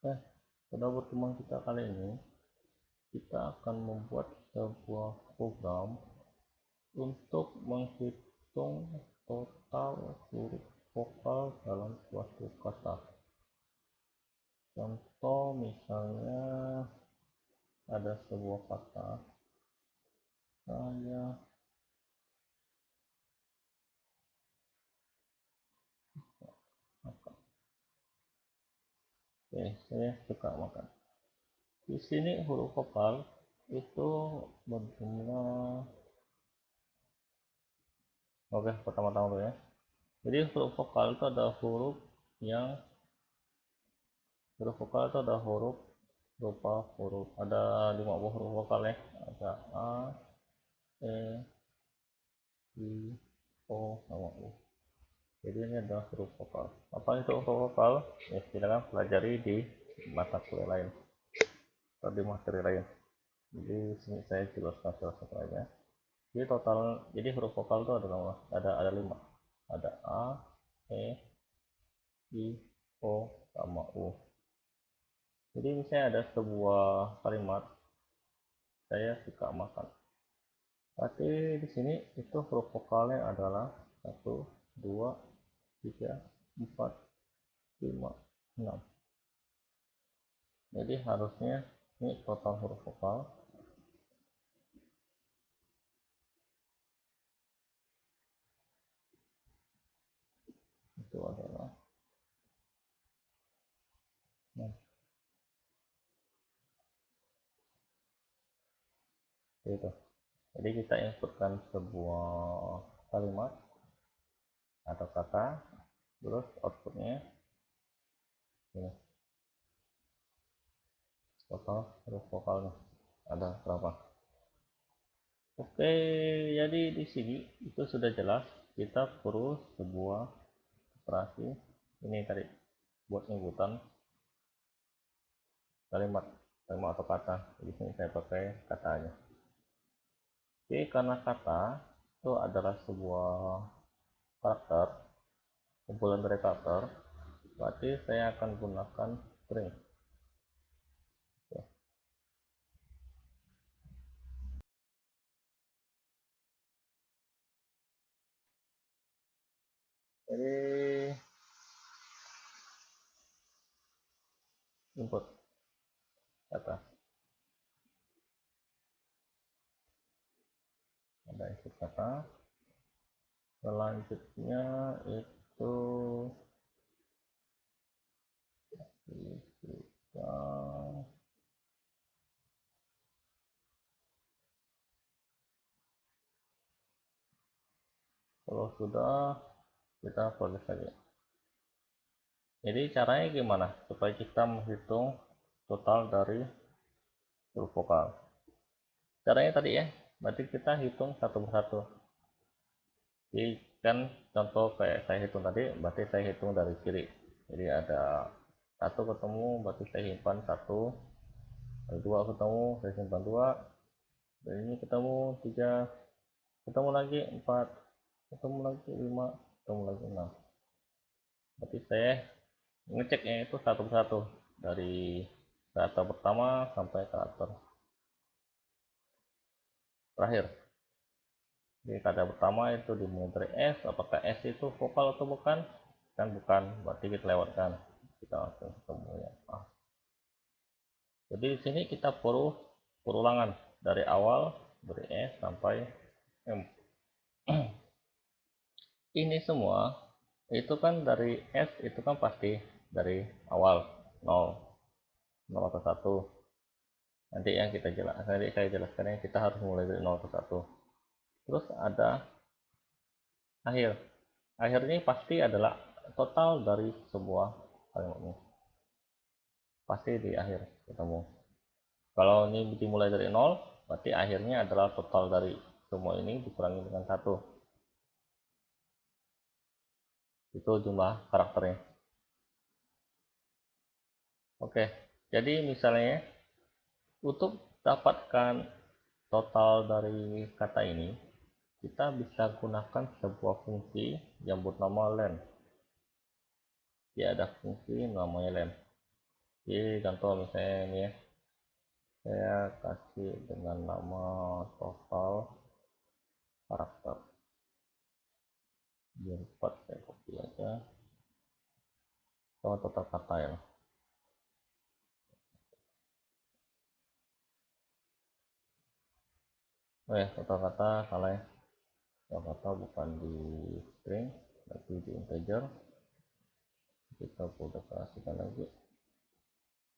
Oke, pada pertemuan kita kali ini kita akan membuat sebuah program untuk menghitung total huruf vokal dalam suatu kata. Contoh misalnya ada sebuah kata saya makan. Oke, saya suka makan. Di sini huruf vokal itu berjumlah. Oke, pertama-tama dulu ya. Jadi huruf vokal itu ada vokal itu ada huruf berupa huruf, ada 50 huruf vokal ya. Ada A, E, I, O, sama U. Jadi ini adalah huruf vokal. Apa itu huruf vokal? Ya silakan pelajari di mata kuliah lain atau di materi lain. Jadi sini saya jelaskan salah satu aja. Jadi huruf vokal itu ada 5. Ada A, E, I, O, sama U. Jadi misalnya ada sebuah kalimat saya suka makan. Berarti di sini itu huruf vokalnya adalah 1, 2, 3, 4, 5, 6. Jadi harusnya ini total huruf vokal. Itu adalah 6. Itu. Jadi kita inputkan sebuah kalimat atau kata, terus outputnya ini total huruf vokalnya ada berapa. Oke, jadi di sini itu sudah jelas kita perlu sebuah operasi ini tadi buat inputan kalimat atau kata. Di sini saya pakai katanya. Oke, karena kata itu adalah sebuah karakter, kumpulan dari karakter, berarti saya akan gunakan string. Oke. Jadi input kata, ada input kata, selanjutnya itu kita kalau sudah kita proses lagi. Jadi caranya gimana supaya kita menghitung total dari huruf vokal? Caranya tadi ya, berarti kita hitung satu persatu. Jadi kan contoh kayak saya hitung tadi, berarti saya hitung dari kiri. Jadi ada 1 ketemu, berarti saya simpan 1. Ada 2 ketemu, saya simpan 2. Dan ini ketemu 3, ketemu lagi 4, ketemu lagi 5, ketemu lagi 6. Berarti saya ngeceknya itu satu persatu dari karakter pertama sampai karakter terakhir. Jadi kata pertama itu dimulai dari S, apakah S itu vokal atau bukan? Kan bukan, berarti kita lewatkan, kita langsung ketemu yang A. Jadi di sini kita perlu perulangan dari awal dari S sampai M. Ini semua itu kan dari S itu kan pasti dari awal 0, 0 atau 1. Nanti yang kita jelaskan, nanti saya jelaskan yang kita harus mulai dari 0 ke 1. Terus ada akhir. Akhir ini pasti adalah total dari sebuah kalimat ini. Pasti di akhir ketemu. Kalau ini dimulai dari 0, berarti akhirnya adalah total dari semua ini dikurangi dengan 1. Itu jumlah karakternya. Oke, jadi misalnya untuk dapatkan total dari kata ini, kita bisa gunakan sebuah fungsi yang bernama len. Dia ada fungsi namanya len. Jadi contoh misalnya ini ya, saya kasih dengan nama total karakter. Di 4 saya copy aja. Sama total kata ya. Oh ya, total kata salah ya. Total kata bukan di string, tapi di integer. Kita udah kasihkan lagi.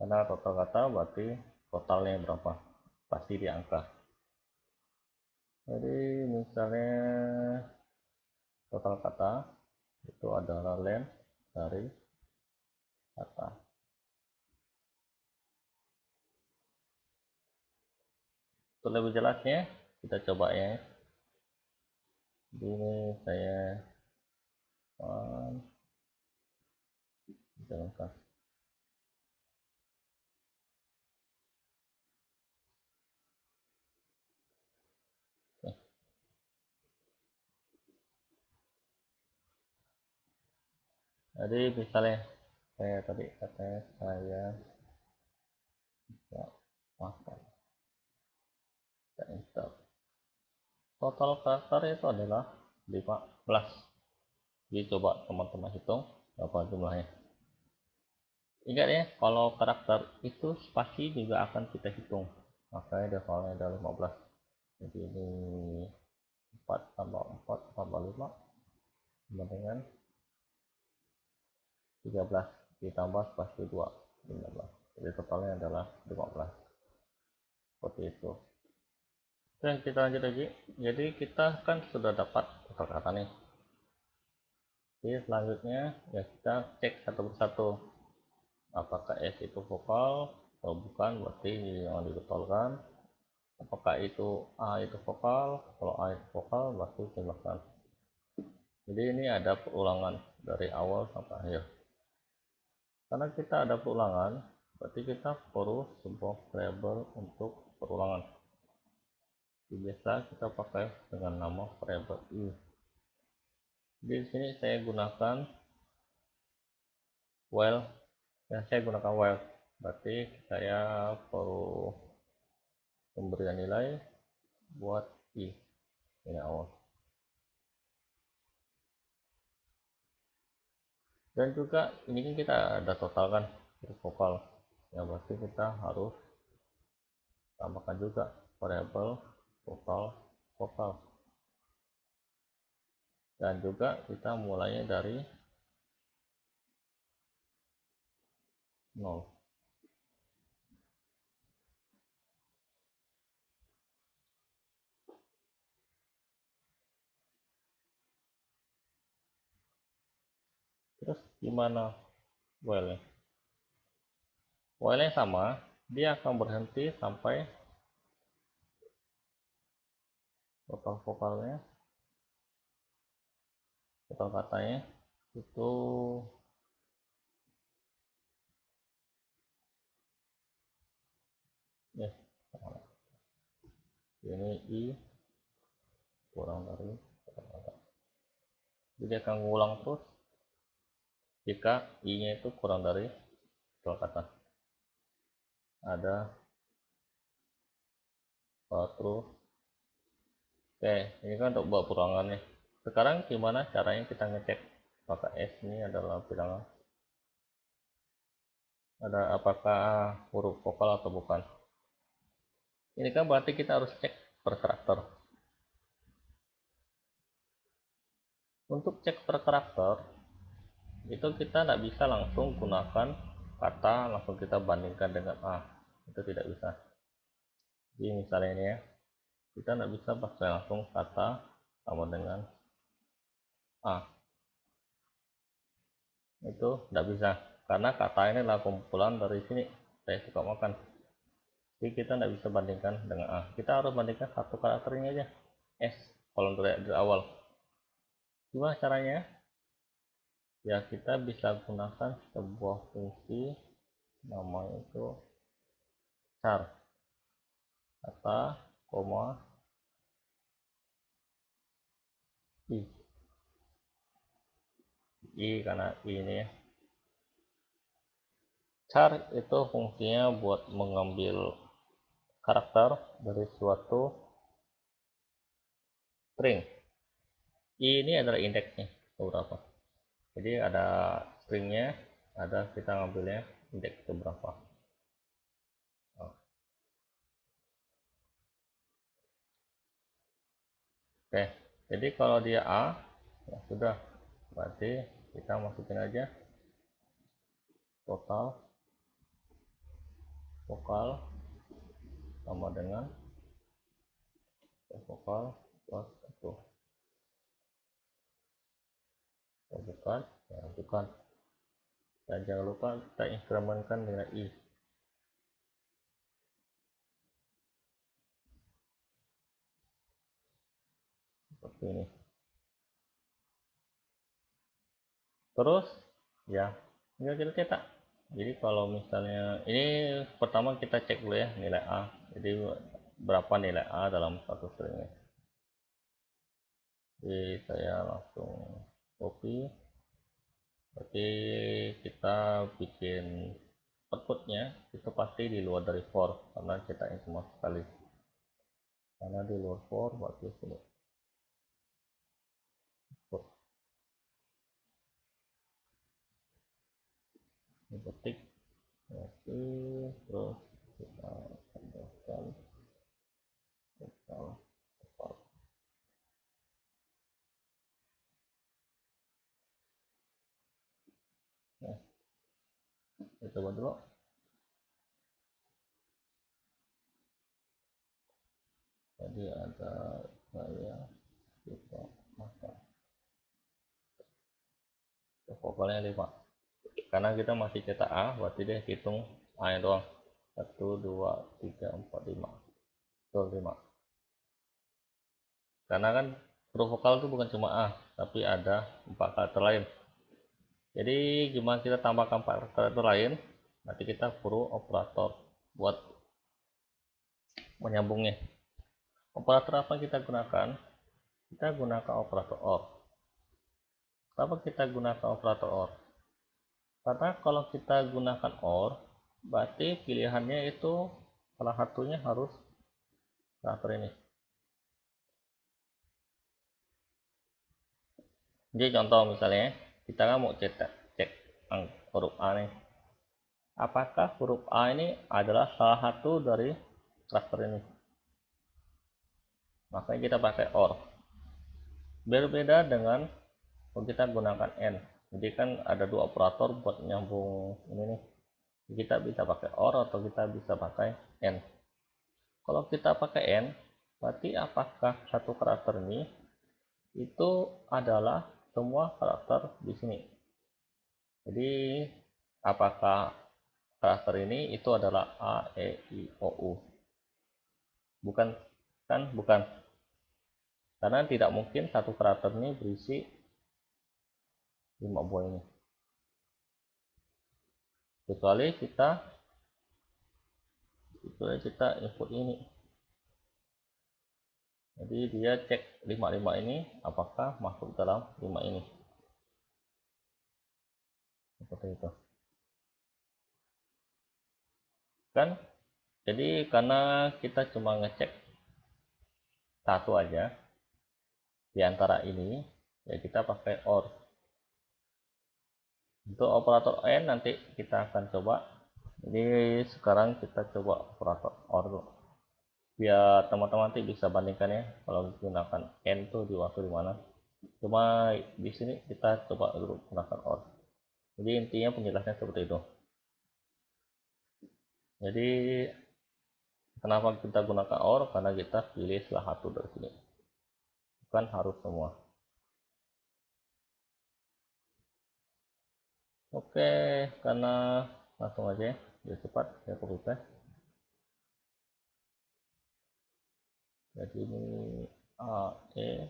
Karena total kata berarti totalnya berapa? Pasti di angka. Jadi misalnya total kata itu adalah length dari kata. Untuk lebih jelasnya kita coba ya. Ini saya jalankan. Jadi misalnya saya tadi katanya saya makan, kita enter. Total karakter itu adalah 15. Jadi coba teman-teman hitung berapa jumlahnya. Ingat ya, kalau karakter itu spasi juga akan kita hitung. Makanya defaultnya ada 15. Jadi ini 4 tambah 4 tambah 5 sama dengan 13 ditambah spasi 2 15. Jadi totalnya adalah 15. Seperti itu. Oke, kita lanjut lagi. Jadi kita kan sudah dapat kata-kata nih. Jadi selanjutnya ya kita cek satu persatu. Apakah S itu vokal atau bukan, berarti yang dibetulkan. Apakah itu A itu vokal, kalau A itu vokal berarti tambahkan. Jadi ini ada perulangan dari awal sampai akhir. Karena kita ada perulangan, berarti kita perlu sebuah variabel untuk perulangan. Biasa kita pakai dengan nama variabel i. Di sini saya gunakan while, saya gunakan while, berarti saya perlu memberikan nilai buat i ini awal. Dan juga ini kan kita ada total kan vokal, ya berarti kita harus tambahkan juga variabel vokal, dan juga kita mulainya dari 0. Terus gimana while-nya? While-nya sama, dia akan berhenti sampai total vokalnya, total katanya itu ya ini i kurang dari total kata. Jadi akan ngulang terus jika i nya itu kurang dari total kata. Ada terus. Oke, ini kan untuk buat perulangannya. Sekarang gimana caranya kita ngecek apakah S ini adalah bilangan, ada apakah huruf vokal atau bukan. Ini kan berarti kita harus cek per karakter. Untuk cek per karakter itu kita tidak bisa langsung gunakan kata langsung kita bandingkan dengan A, itu tidak bisa. Jadi misalnya ini ya, kita tidak bisa pakai langsung kata sama dengan A, itu tidak bisa karena kata ini adalah kumpulan dari sini saya suka makan. Jadi kita tidak bisa bandingkan dengan A, kita harus bandingkan satu karakter ini aja, S, kalau dari awal. Gimana caranya? Ya kita bisa gunakan sebuah fungsi namanya itu char kata koma i karena i ini ya. Char itu fungsinya buat mengambil karakter dari suatu string. Ini adalah indeksnya beberapa. Jadi ada stringnya, ada kita ngambilnya indeks berapa. Oke, jadi kalau dia A, ya sudah, berarti kita masukin aja total vokal sama dengan vokal plus itu. Bukan, ya bukan. Dan jangan lupa kita inkrementkan dengan I. Seperti ini. Terus, ya, tinggal kita cetak. Jadi kalau misalnya, ini pertama kita cek dulu ya nilai A. Jadi berapa nilai A dalam satu string ini. Jadi saya langsung copy. Berarti kita bikin outputnya itu pasti di luar dari for karena cetaknya cuma sekali. Karena di luar for berarti sini. Ketik berarti terus kita tambahkan total total. Nah, kita coba dulu. Jadi ada saya kita masak vokalnya 5 karena kita masih cetak A berarti dia hitung A nya doang 1 2 3 4 5 betul 5 karena kan huruf vokal itu bukan cuma A tapi ada 4 karakter lain. Jadi gimana kita tambahkan 4 karakter lain, nanti kita perlu operator buat menyambungnya. Operator apa kita gunakan? Kita gunakan operator OR. Kenapa kita gunakan operator OR? Karena kalau kita gunakan OR berarti pilihannya itu salah satunya harus karakter ini. Jadi contoh misalnya kita kan mau cek huruf A nih, apakah huruf A ini adalah salah satu dari karakter ini, makanya kita pakai OR. Berbeda dengan kalau kita gunakan N, jadi kan ada dua operator buat nyambung ini nih, kita bisa pakai OR atau kita bisa pakai N. Kalau kita pakai N berarti apakah satu karakter ini itu adalah semua karakter di sini. Jadi apakah karakter ini itu adalah A, E, I, O, U? Bukan, kan? Bukan. Karena tidak mungkin satu karakter ini berisi 5 buah ini. Kecuali kita input ini. Jadi dia cek 55 ini apakah masuk dalam 5 ini. Seperti itu. Kan? Jadi karena kita cuma ngecek satu aja di antara ini, ya kita pakai OR. Untuk operator N nanti kita akan coba. Jadi sekarang kita coba operator OR dulu. Biar teman-teman nanti bisa bandingkan ya kalau menggunakan N tuh di waktu dimana. Cuma di sini kita coba dulu gunakan OR. Jadi intinya penjelasannya seperti itu. Jadi kenapa kita gunakan OR? Karena kita pilih salah satu dari sini. Bukan harus semua. Oke, karena langsung aja ya, biar cepat saya copy paste. Jadi ini A, E,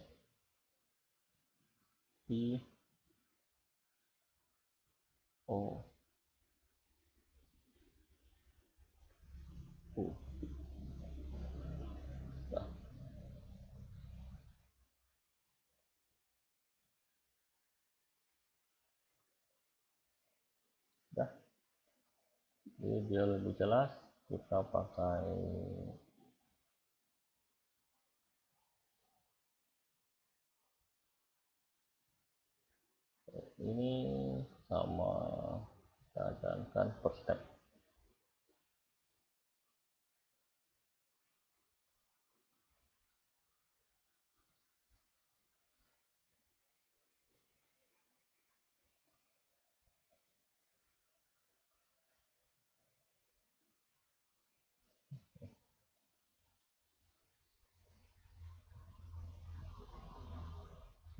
I, O, U. Nah, dah. Jadi biar lebih jelas kita pakai ini sama kita jalankan per step.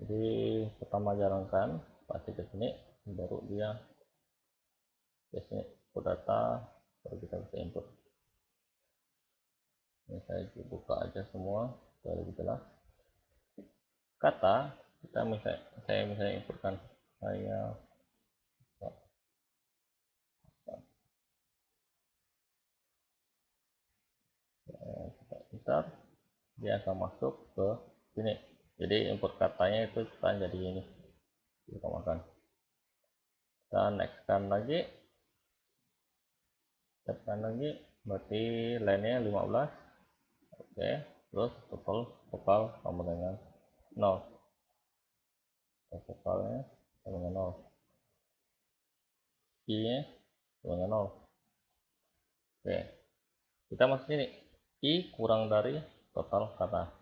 Jadi pertama jalankan pasti ke sini, baru dia ke sini input data, baru kita bisa input. Ini saya buka aja semua supaya lebih jelas. Kata kita saya misalnya inputkan saya enter, dia akan masuk ke sini. Jadi input katanya itu akan jadi ini, kita makan. Kita nextkan lagi, berarti line-nya 15. Oke, terus total sama dengan 0. Totalnya sama dengan 0. I-nya sama dengan 0. Oke, kita masuk sini. I kurang dari total kata.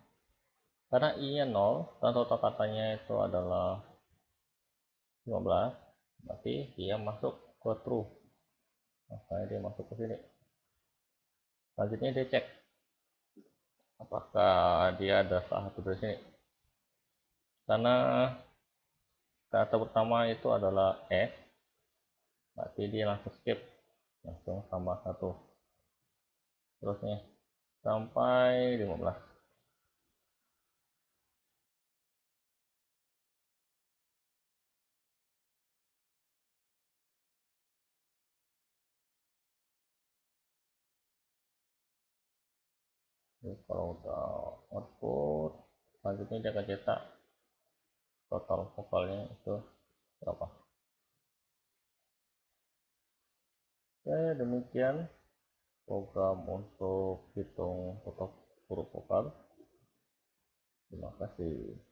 Karena I-nya 0 dan total katanya itu adalah 15, berarti dia masuk ke true. Makanya dia masuk ke sini. Selanjutnya dia cek apakah dia ada salah satu dari sini. Karena kata pertama itu adalah S, berarti dia langsung skip, langsung tambah 1. Terusnya sampai 15. Jadi kalau udah output, selanjutnya dia akan cetak total vokalnya itu berapa. Oke, demikian program untuk hitung total huruf vokal. Terima kasih.